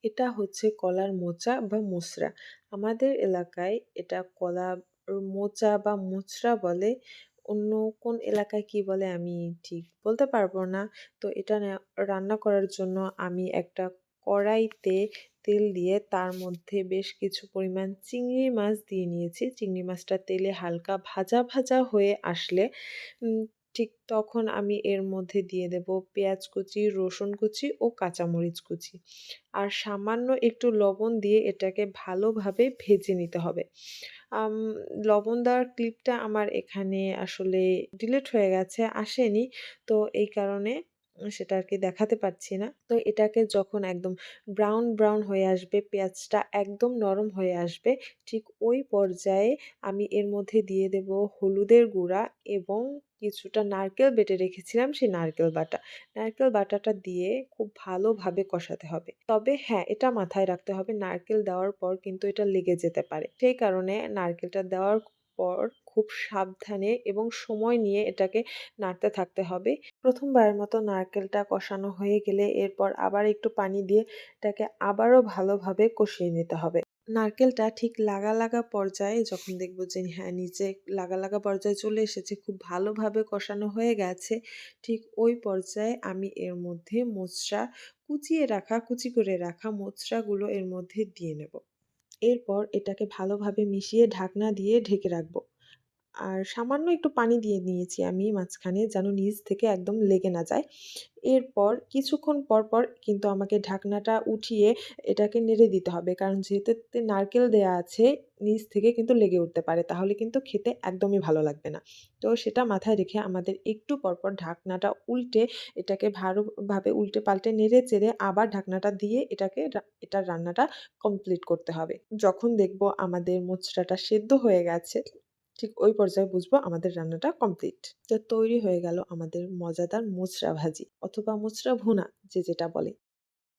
এটা হচ্ছে কলার মোচা বা মুচড়া। আমাদের এলাকায় এটা কলার মোচা বা মুচড়া বলে। অন্য কোন এলাকায় কি বলে আমি ঠিক বলতে পারবো না। তো এটা রান্না করার জন্য আমি একটা কড়াইতে তেল দিয়ে তার মধ্যে বেশ কিছু পরিমাণ চিংড়ি মাছ দিয়ে নিয়েছি। চিংড়ি মাছটা তেলে হালকা ভাজা, ভাজা হয়ে আসলে উম ঠিক তখন আমি এর মধ্যে দিয়ে দেব পেঁয়াজ কুচি, রসুন কুচি ও কাঁচামরিচ কুচি। আর সামান্য একটু লবণ দিয়ে এটাকে ভালোভাবে ভেজে নিতে হবে। আম লবণ দেওয়ার ক্লিপটা আমার এখানে আসলে ডিলিট হয়ে গেছে, আসেনি। তো এই কারণে সেটা আরকি দেখাতে পারছি না। তো এটাকে যখন একদম ব্রাউন, ব্রাউন হয়ে আসবে, পেঁয়াজটা একদম নরম হয়ে আসবে, ঠিক ওই পর্যায়ে আমি এর মধ্যে দিয়ে দেব হলুদের গুঁড়া এবং কিছুটা নারকেল বেটে রেখেছিলাম সেই নারকেল বাটা। নারকেল বাটাটা দিয়ে খুব ভালোভাবে কষাতে হবে। তবে হ্যাঁ, এটা মাথায় রাখতে হবে নারকেল দেওয়ার পর কিন্তু এটা লেগে যেতে পারে। সেই কারণে নারকেলটা দেওয়ার পর খুব সাবধানে এবং সময় নিয়ে এটাকে নাড়তে থাকতে হবে। ১ম বারের মতো নারকেলটা কষানো হয়ে গেলে এরপর আবার একটু পানি দিয়ে এটাকে আবারও ভালোভাবে কষিয়ে নিতে হবে। নারকেলটা ঠিক লাগা, লাগা পর্যায়ে যখন দেখব যে হ্যাঁ, নিচে লাগা, লাগা পর্যায়ে চলে এসেছে, খুব ভালোভাবে কষানো হয়ে গেছে, ঠিক ওই পর্যায়ে আমি এর মধ্যে মোচড়া কুচি করে রাখা মোচড়াগুলো এর মধ্যে দিয়ে নেব। এরপর এটাকে ভালোভাবে মিশিয়ে ঢাকনা দিয়ে ঢেকে রাখবো। আর সামান্য একটু পানি দিয়ে নিয়েছি আমি মাঝখানে যেন নিচ থেকে একদম লেগে না যায়। এরপর কিছুক্ষণ পর, পর কিন্তু আমাকে ঢাকনাটা উঠিয়ে এটাকে নেড়ে দিতে হবে। কারণ যেহেতু এতে নারকেল দেয়া আছে, নিচ থেকে কিন্তু লেগে উঠতে পারে। তাহলে কিন্তু খেতে একদমই ভালো লাগবে না। তো সেটা মাথায় রেখে আমাদের একটু পর, পর ঢাকনাটা উল্টে এটাকে ভালোভাবে উল্টে পাল্টে নেড়ে চেড়ে আবার ঢাকনাটা দিয়ে এটার রান্নাটা কমপ্লিট করতে হবে। যখন দেখব আমাদের মোচড়াটা সেদ্ধ হয়ে গেছে, ঠিক ওই পর্যায়ে বুঝবো আমাদের রান্নাটা কমপ্লিট। তো তৈরি হয়ে গেল আমাদের মজাদার মোচড়া ভাজি অথবা মোচড়া ভুনা যে যেটা বলে।